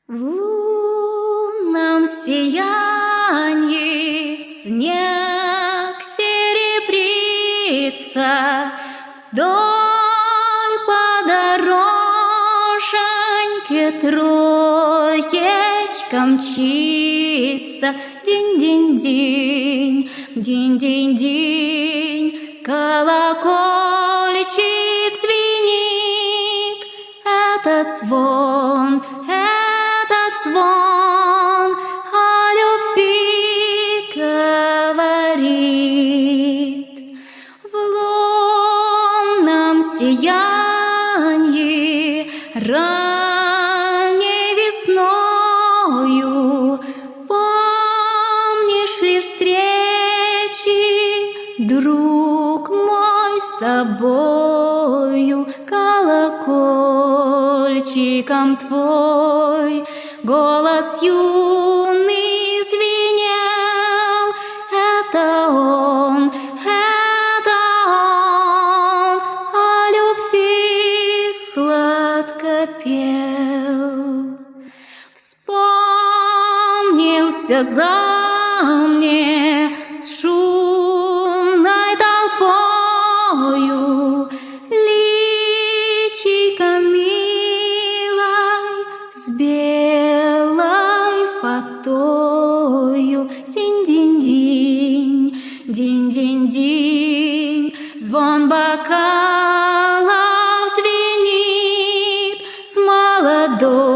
В лунном сиянии снег серебрится, вдоль по дороженьке троечка мчится. Динь-динь-динь, динь-динь-динь, колокольчик звенит. Этот звон о любви говорит. В лунном сиянии ранней весною помнишь ли встречи, друг мой, с тобою? Колокольчиком твой голос юный звенел. Это он о любви сладко пел. Вспомнился за мне с шумной толпою личико милой с белой фатою. Динь-динь-динь, динь-динь-динь, звон бокалов звенит с молодой